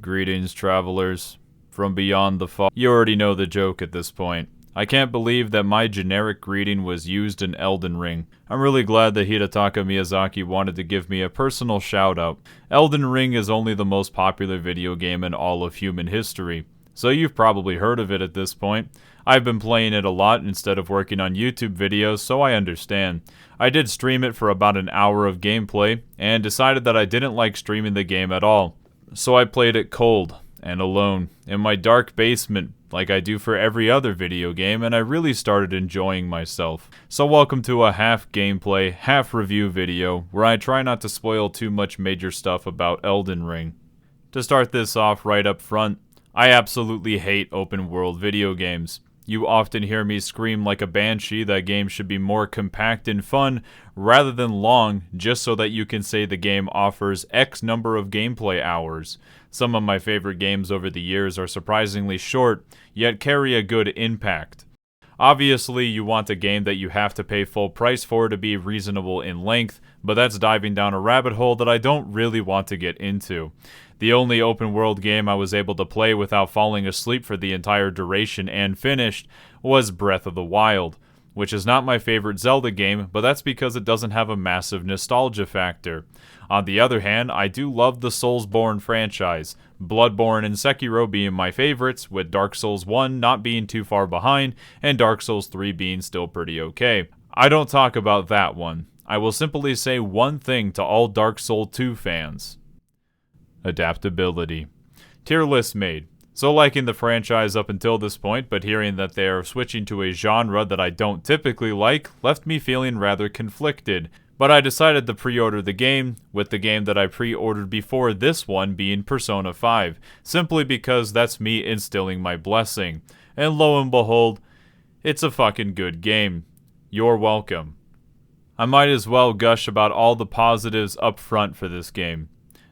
Greetings, travelers. From beyond the fog. You already know the joke at this point. I can't believe that my generic greeting was used in Elden Ring. I'm really glad that Hidetaka Miyazaki wanted to give me a personal shout out. Elden Ring is only the most popular video game in all of human history, so you've probably heard of it at this point. I've been playing it a lot instead of working on YouTube videos, so I understand. I did stream it for about an hour of gameplay, and decided that I didn't like streaming the game at all. So I played it cold and alone in my dark basement like I do for every other video game, and I really started enjoying myself. So welcome to a half gameplay, half review video where I try not to spoil too much major stuff about Elden Ring. To start this off right up front, I absolutely hate open world video games. You often hear me scream like a banshee that games should be more compact and fun rather than long, just so that you can say the game offers X number of gameplay hours. Some of my favorite games over the years are surprisingly short, yet carry a good impact. Obviously, you want a game that you have to pay full price for to be reasonable in length, but that's diving down a rabbit hole that I don't really want to get into. The only open world game I was able to play without falling asleep for the entire duration and finished was Breath of the Wild, which is not my favorite Zelda game, but that's because it doesn't have a massive nostalgia factor. On the other hand, I do love the Soulsborne franchise, Bloodborne and Sekiro being my favorites, with Dark Souls 1 not being too far behind, and Dark Souls 3 being still pretty okay. I don't talk about that one. I will simply say one thing to all Dark Souls 2 fans. Adaptability. Tier list made. So liking the franchise up until this point, but hearing that they are switching to a genre that I don't typically like left me feeling rather conflicted. But I decided to pre-order the game, with the game that I pre-ordered before this one being Persona 5, simply because that's me instilling my blessing. And lo and behold, it's a fucking good game. You're welcome. I might as well gush about all the positives up front for this game.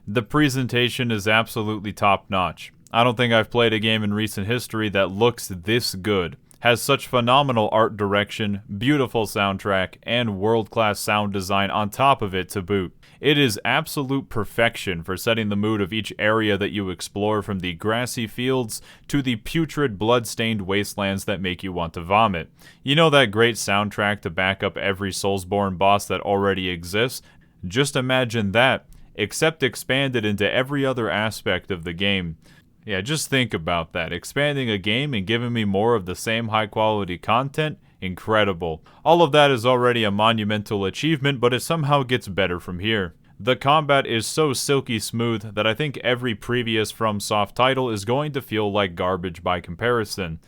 The presentation is absolutely top-notch. I don't think I've played a game in recent history that looks this good, has such phenomenal art direction, beautiful soundtrack, and world-class sound design on top of it to boot. It is absolute perfection for setting the mood of each area that you explore, from the grassy fields to the putrid, blood-stained wastelands that make you want to vomit. You know that great soundtrack to back up every Soulsborne boss that already exists? Just imagine that, except expanded into every other aspect of the game. Yeah, just think about that. Expanding a game and giving me more of the same high-quality content? Incredible. All of that is already a monumental achievement, but it somehow gets better from here. The combat is so silky smooth that I think every previous FromSoft title is going to feel like garbage by comparison.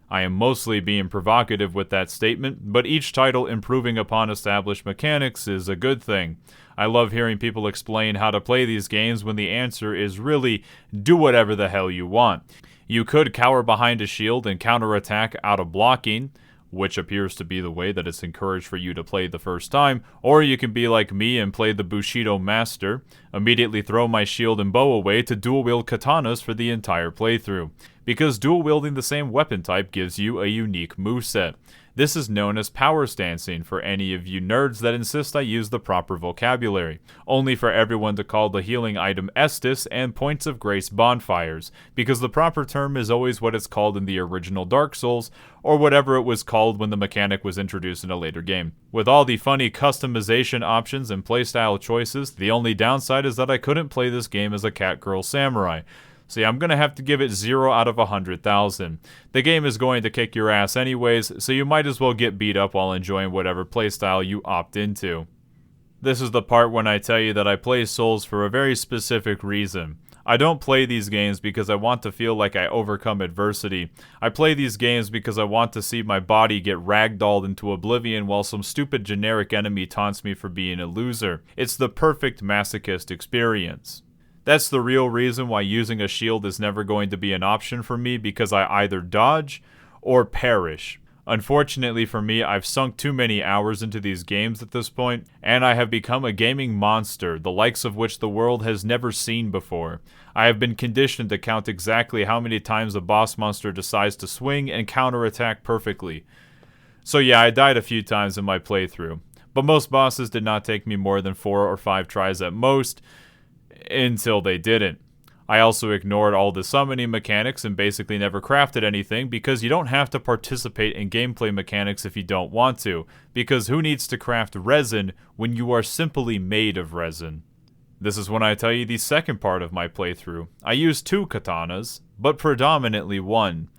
I am mostly being provocative with that statement, but each title improving upon established mechanics is a good thing. I love hearing people explain how to play these games when the answer is really, do whatever the hell you want. You could cower behind a shield and counterattack out of blocking, which appears to be the way that it's encouraged for you to play the first time, or you can be like me and play the Bushido Master, immediately throw my shield and bow away to dual-wield katanas for the entire playthrough, because dual-wielding the same weapon type gives you a unique moveset. This is known as power stancing for any of you nerds that insist I use the proper vocabulary, only for everyone to call the healing item Estus and Points of Grace bonfires, because the proper term is always what it's called in the original Dark Souls, or whatever it was called when the mechanic was introduced in a later game. With all the funny customization options and playstyle choices, the only downside is that I couldn't play this game as a cat-girl samurai. So yeah, I'm going to have to give it 0 out of 100,000. The game is going to kick your ass anyways, so you might as well get beat up while enjoying whatever playstyle you opt into. This is the part when I tell you that I play Souls for a very specific reason. I don't play these games because I want to feel like I overcome adversity. I play these games because I want to see my body get ragdolled into oblivion while some stupid generic enemy taunts me for being a loser. It's the perfect masochist experience. That's the real reason why using a shield is never going to be an option for me, because I either dodge or perish. Unfortunately for me, I've sunk too many hours into these games at this point, and I have become a gaming monster, the likes of which the world has never seen before. I have been conditioned to count exactly how many times a boss monster decides to swing and counterattack perfectly. So yeah, I died a few times in my playthrough, but most bosses did not take me more than 4 or 5 tries at most, until they didn't. I also ignored all the summoning mechanics and basically never crafted anything because you don't have to participate in gameplay mechanics if you don't want to, because who needs to craft resin when you are simply made of resin? This is when I tell you the second part of my playthrough. I used 2 katanas, but predominantly 1.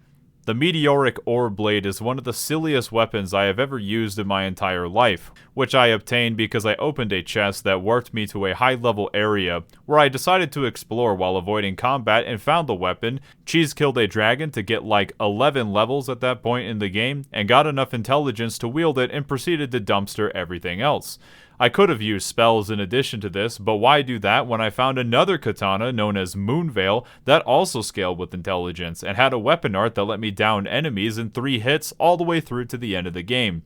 The meteoric ore blade is one of the silliest weapons I have ever used in my entire life, which I obtained because I opened a chest that warped me to a high-level area where I decided to explore while avoiding combat and found the weapon, cheese-killed a dragon to get like 11 levels at that point in the game, and got enough intelligence to wield it and proceeded to dumpster everything else. I could have used spells in addition to this, but why do that when I found another katana known as Moonveil that also scaled with intelligence and had a weapon art that let me down enemies in 3 hits all the way through to the end of the game.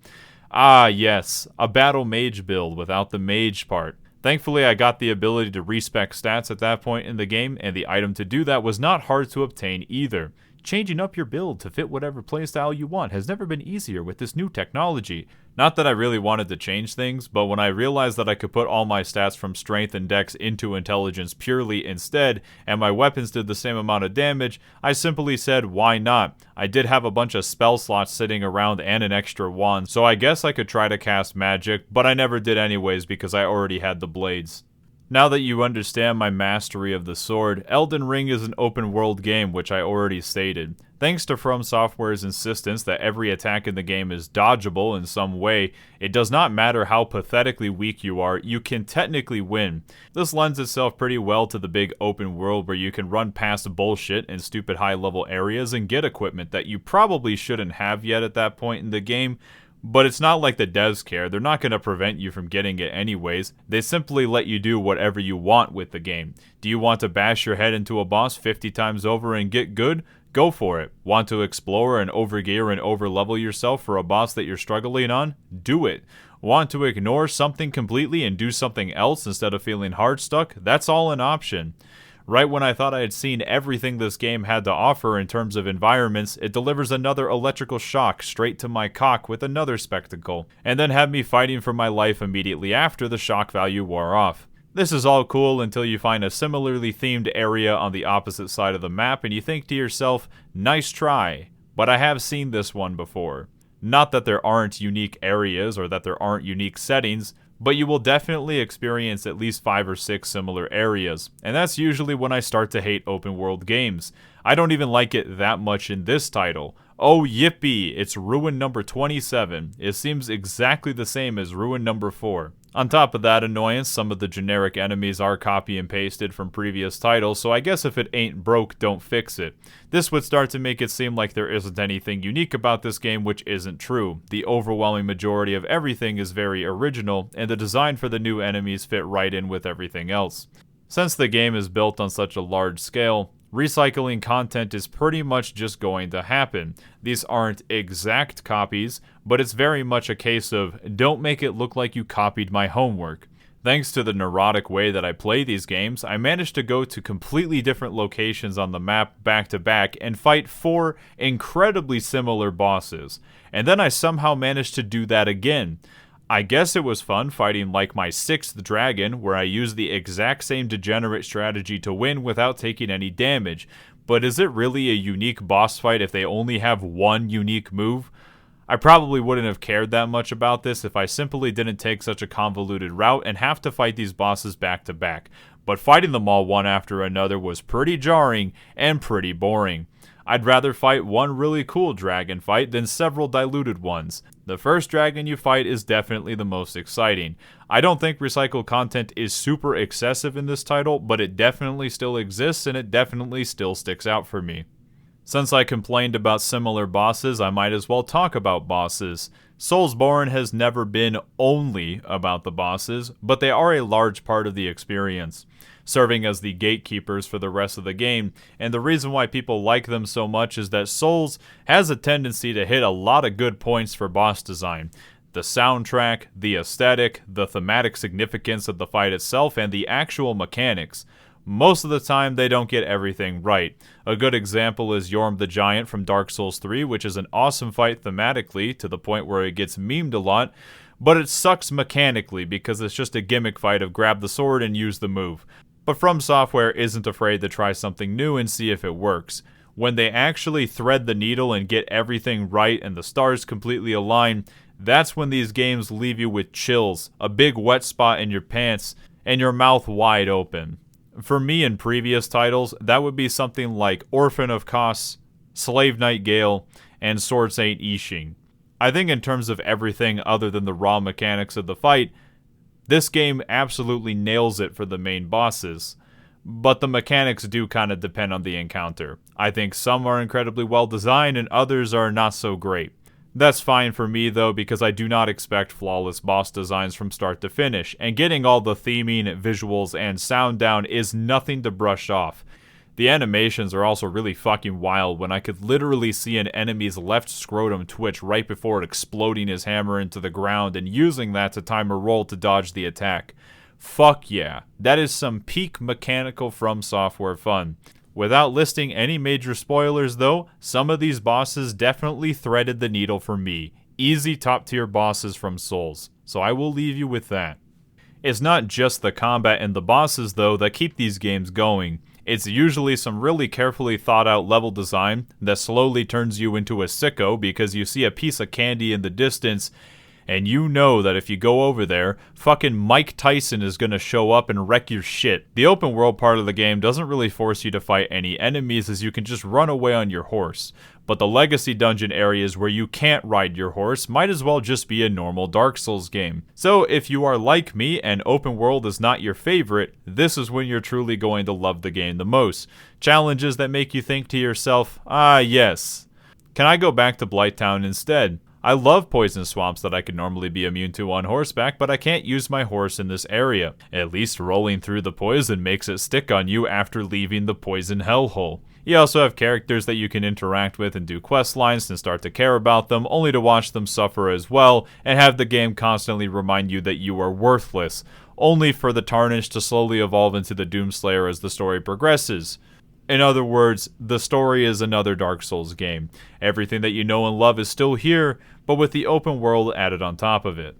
Ah yes, a battle mage build without the mage part. Thankfully I got the ability to respec stats at that point in the game, and the item to do that was not hard to obtain either. Changing up your build to fit whatever playstyle you want has never been easier with this new technology. Not that I really wanted to change things, but when I realized that I could put all my stats from strength and dex into intelligence purely instead, and my weapons did the same amount of damage, I simply said, why not? I did have a bunch of spell slots sitting around and an extra wand, so I guess I could try to cast magic, but I never did anyways because I already had the blades. Now that you understand my mastery of the sword, Elden Ring is an open world game, which I already stated. Thanks to FromSoftware's insistence that every attack in the game is dodgeable in some way, it does not matter how pathetically weak you are, you can technically win. This lends itself pretty well to the big open world where you can run past bullshit in stupid high level areas and get equipment that you probably shouldn't have yet at that point in the game. But it's not like the devs care. They're not going to prevent you from getting it anyways. They simply let you do whatever you want with the game. Do you want to bash your head into a boss 50 times over and get good? Go for it. Want to explore and overgear and overlevel yourself for a boss that you're struggling on? Do it. Want to ignore something completely and do something else instead of feeling hard stuck? That's all an option. Right when I thought I had seen everything this game had to offer in terms of environments, it delivers another electrical shock straight to my cock with another spectacle, and then had me fighting for my life immediately after the shock value wore off. This is all cool until you find a similarly themed area on the opposite side of the map and you think to yourself, nice try, but I have seen this one before. Not that there aren't unique areas or that there aren't unique settings, but you will definitely experience at least 5 or 6 similar areas, and that's usually when I start to hate open world games. I don't even like it that much in this title. Oh yippee, it's Ruin number 27. It seems exactly the same as Ruin number 4. On top of that annoyance, some of the generic enemies are copy and pasted from previous titles, so I guess if it ain't broke, don't fix it. This would start to make it seem like there isn't anything unique about this game, which isn't true. The overwhelming majority of everything is very original, and the design for the new enemies fit right in with everything else. Since the game is built on such a large scale, recycling content is pretty much just going to happen. These aren't exact copies, but it's very much a case of, don't make it look like you copied my homework. Thanks to the neurotic way that I play these games, I managed to go to completely different locations on the map back to back and fight 4 incredibly similar bosses. And then I somehow managed to do that again. I guess it was fun fighting like my 6th dragon, where I used the exact same degenerate strategy to win without taking any damage. But is it really a unique boss fight if they only have one unique move? I probably wouldn't have cared that much about this if I simply didn't take such a convoluted route and have to fight these bosses back to back. But fighting them all one after another was pretty jarring and pretty boring. I'd rather fight one really cool dragon fight than several diluted ones. The first dragon you fight is definitely the most exciting. I don't think recycled content is super excessive in this title, but it definitely still exists and it definitely still sticks out for me. Since I complained about similar bosses, I might as well talk about bosses. Soulsborne has never been only about the bosses, but they are a large part of the experience, serving as the gatekeepers for the rest of the game, and the reason why people like them so much is that Souls has a tendency to hit a lot of good points for boss design. The soundtrack, the aesthetic, the thematic significance of the fight itself, and the actual mechanics. Most of the time, they don't get everything right. A good example is Yorm the Giant from Dark Souls 3, which is an awesome fight thematically, to the point where it gets memed a lot, but it sucks mechanically because it's just a gimmick fight of grab the sword and use the move. But FromSoftware isn't afraid to try something new and see if it works. When they actually thread the needle and get everything right and the stars completely align, that's when these games leave you with chills, a big wet spot in your pants, and your mouth wide open. For me in previous titles, that would be something like Orphan of Kos, Slave Knight Gale, and Sword Saint Ishin. I think in terms of everything other than the raw mechanics of the fight, this game absolutely nails it for the main bosses. But the mechanics do kind of depend on the encounter. I think some are incredibly well designed and others are not so great. That's fine for me though, because I do not expect flawless boss designs from start to finish, and getting all the theming, visuals, and sound down is nothing to brush off. The animations are also really fucking wild when I could literally see an enemy's left scrotum twitch right before exploding his hammer into the ground and using that to time a roll to dodge the attack. Fuck yeah, that is some peak mechanical FromSoftware fun. Without listing any major spoilers though, some of these bosses definitely threaded the needle for me. Easy top tier bosses from Souls, so I will leave you with that. It's not just the combat and the bosses though that keep these games going. It's usually some really carefully thought out level design that slowly turns you into a sicko because you see a piece of candy in the distance and you know that if you go over there, fucking Mike Tyson is gonna show up and wreck your shit. The open world part of the game doesn't really force you to fight any enemies as you can just run away on your horse. But the legacy dungeon areas where you can't ride your horse might as well just be a normal Dark Souls game. So if you are like me and open world is not your favorite, this is when you're truly going to love the game the most. Challenges that make you think to yourself, ah yes, can I go back to Blighttown instead? I love poison swamps that I could normally be immune to on horseback, but I can't use my horse in this area. At least rolling through the poison makes it stick on you after leaving the poison hellhole. You also have characters that you can interact with and do quest lines and start to care about them, only to watch them suffer as well, and have the game constantly remind you that you are worthless, only for the Tarnished to slowly evolve into the Doomslayer as the story progresses. In other words, the story is another Dark Souls game. Everything that you know and love is still here, but with the open world added on top of it.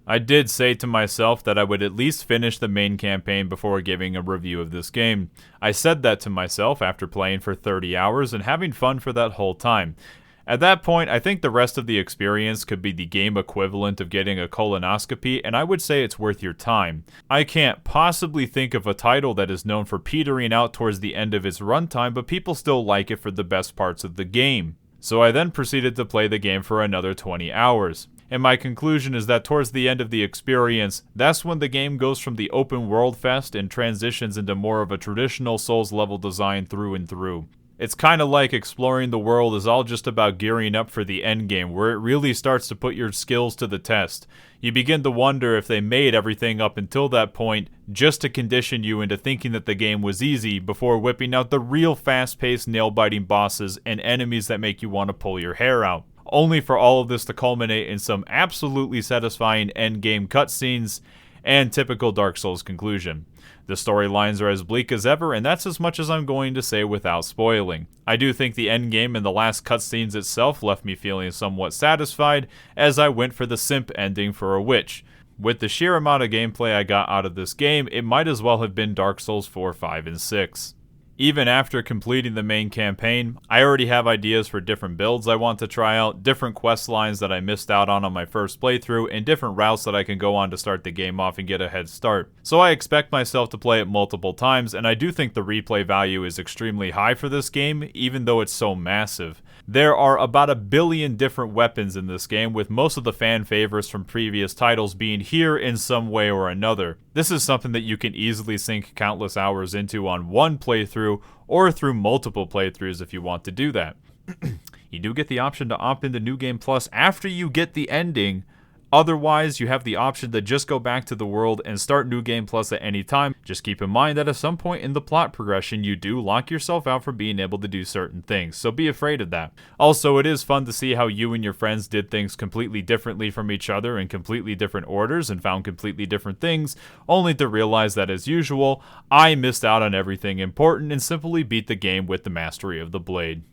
I did say to myself that I would at least finish the main campaign before giving a review of this game. I said that to myself after playing for 30 hours and having fun for that whole time. At that point, I think the rest of the experience could be the game equivalent of getting a colonoscopy, and I would say it's worth your time. I can't possibly think of a title that is known for petering out towards the end of its runtime, but people still like it for the best parts of the game. So I then proceeded to play the game for another 20 hours. And my conclusion is that towards the end of the experience, that's when the game goes from the open world fest and transitions into more of a traditional Souls level design through and through. It's kind of like exploring the world is all just about gearing up for the endgame, where it really starts to put your skills to the test. You begin to wonder if they made everything up until that point just to condition you into thinking that the game was easy before whipping out the real fast-paced, nail-biting bosses and enemies that make you want to pull your hair out. Only for all of this to culminate in some absolutely satisfying endgame cutscenes and typical Dark Souls conclusion. The storylines are as bleak as ever, and that's as much as I'm going to say without spoiling. I do think the endgame and the last cutscenes itself left me feeling somewhat satisfied, as I went for the simp ending for a witch. With the sheer amount of gameplay I got out of this game, it might as well have been Dark Souls 4, 5, and 6. Even after completing the main campaign, I already have ideas for different builds I want to try out, different quest lines that I missed out on my first playthrough, and different routes that I can go on to start the game off and get a head start. So I expect myself to play it multiple times, and I do think the replay value is extremely high for this game, even though it's so massive. There are about 1 billion different weapons in this game, with most of the fan favorites from previous titles being here in some way or another. This is something that you can easily sink countless hours into on one playthrough, or through multiple playthroughs if you want to do that. You do get the option to opt into New Game Plus after you get the ending. Otherwise, you have the option to just go back to the world and start New Game Plus at any time. Just keep in mind that at some point in the plot progression, you do lock yourself out from being able to do certain things, so be afraid of that. Also, it is fun to see how you and your friends did things completely differently from each other in completely different orders and found completely different things, only to realize that, as usual, I missed out on everything important and simply beat the game with the mastery of the blade.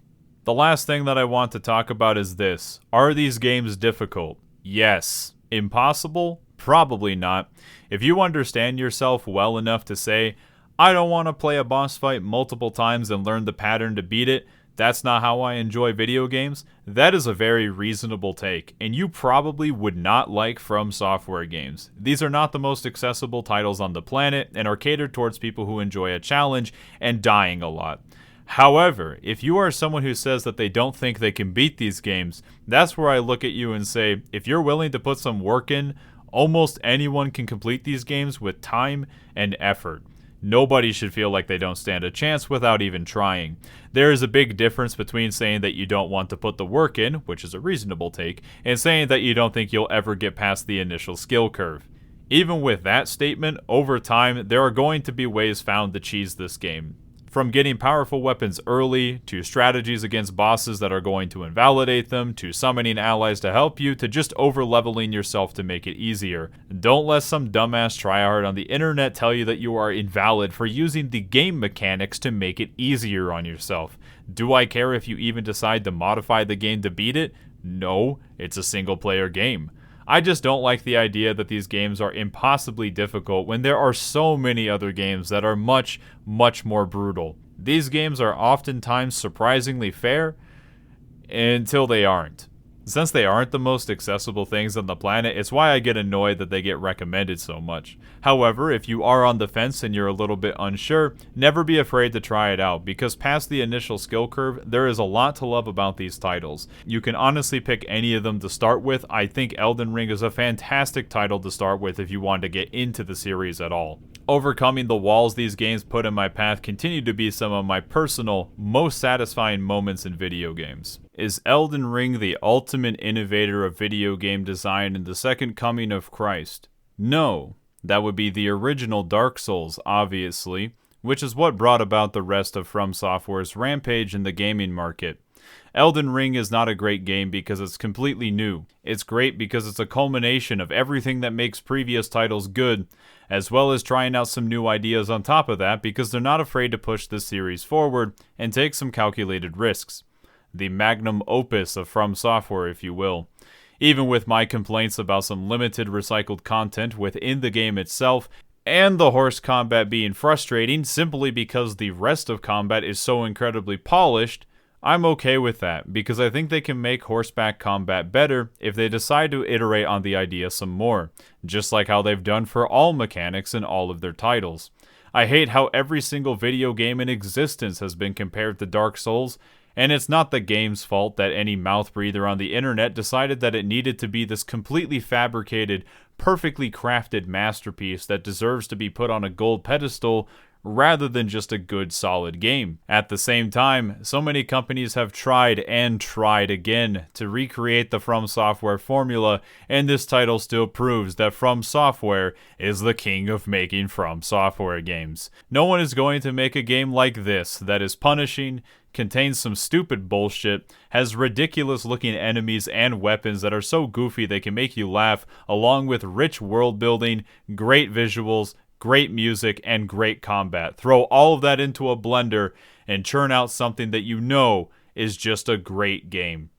The last thing that I want to talk about is this. Are these games difficult? Yes. Impossible? Probably not. If you understand yourself well enough to say, I don't want to play a boss fight multiple times and learn the pattern to beat it. That's not how I enjoy video games. That is a very reasonable take, and you probably would not like FromSoftware games. These are not the most accessible titles on the planet and are catered towards people who enjoy a challenge and dying a lot. However, if you are someone who says that they don't think they can beat these games, that's where I look at you and say, if you're willing to put some work in, almost anyone can complete these games with time and effort. Nobody should feel like they don't stand a chance without even trying. There is a big difference between saying that you don't want to put the work in, which is a reasonable take, and saying that you don't think you'll ever get past the initial skill curve. Even with that statement, over time, there are going to be ways found to cheese this game. From getting powerful weapons early, to strategies against bosses that are going to invalidate them, to summoning allies to help you, to just over-leveling yourself to make it easier. Don't let some dumbass tryhard on the internet tell you that you are invalid for using the game mechanics to make it easier on yourself. Do I care if you even decide to modify the game to beat it? No, it's a single-player game. I just don't like the idea that these games are impossibly difficult when there are so many other games that are much, much more brutal. These games are oftentimes surprisingly fair until they aren't. Since they aren't the most accessible things on the planet, it's why I get annoyed that they get recommended so much. However, if you are on the fence and you're a little bit unsure, never be afraid to try it out, because past the initial skill curve, there is a lot to love about these titles. You can honestly pick any of them to start with. I think Elden Ring is a fantastic title to start with if you want to get into the series at all. Overcoming the walls these games put in my path continue to be some of my personal, most satisfying moments in video games. Is Elden Ring the ultimate innovator of video game design and the second coming of Christ? No. That would be the original Dark Souls, obviously, which is what brought about the rest of FromSoftware's rampage in the gaming market. Elden Ring is not a great game because it's completely new. It's great because it's a culmination of everything that makes previous titles good, as well as trying out some new ideas on top of that because they're not afraid to push this series forward and take some calculated risks. The magnum opus of FromSoftware, if you will. Even with my complaints about some limited recycled content within the game itself, and the horse combat being frustrating simply because the rest of combat is so incredibly polished, I'm okay with that, because I think they can make horseback combat better if they decide to iterate on the idea some more, just like how they've done for all mechanics in all of their titles. I hate how every single video game in existence has been compared to Dark Souls, and it's not the game's fault that any mouth breather on the internet decided that it needed to be this completely fabricated, perfectly crafted masterpiece that deserves to be put on a gold pedestal rather than just a good, solid game. At the same time, so many companies have tried and tried again to recreate the FromSoftware formula, and this title still proves that FromSoftware is the king of making FromSoftware games. No one is going to make a game like this that is punishing, contains some stupid bullshit, has ridiculous looking enemies and weapons that are so goofy they can make you laugh, along with rich world building, great visuals, great music, and great combat. Throw all of that into a blender and churn out something that you know is just a great game.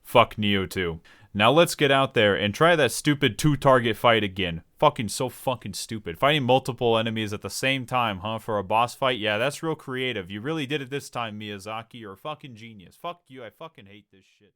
Fuck Neo 2. Now let's get out there and try that stupid 2-target fight again. So fucking stupid. Fighting multiple enemies at the same time, huh, for a boss fight? Yeah, that's real creative. You really did it this time, Miyazaki. You're a fucking genius. Fuck you, I fucking hate this shit.